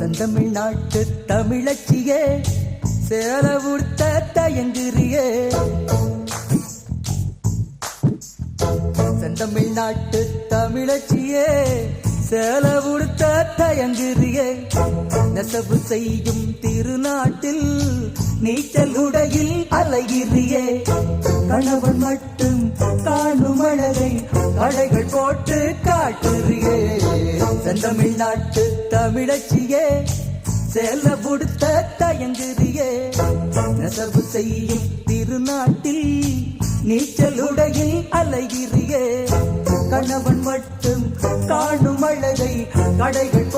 செந்தமிழ்நாட்டு தமிழச்சியே சேல உடுத்த தயங்குறியே செந்தமிழ்நாட்டு தமிழச்சியே சேல உடுத்த தயங்குறியே நெசவு செய்யும் திருநாட்டில் நீச்சல் உடையில் அலைகிறியே கணவன் மட்டும் காணும் அழகை கடைகள் போட்டு காட்டுறியே செந்தமிழ்நாட்டு தமிழச்சியே சேல உடுத்த தயங்குறியே நெசவு செய்யும் திருநாட்டில் நீச்சல் உடையில் அலைகிறியே கணவன் மட்டும் காணும் அழகை கடைகள்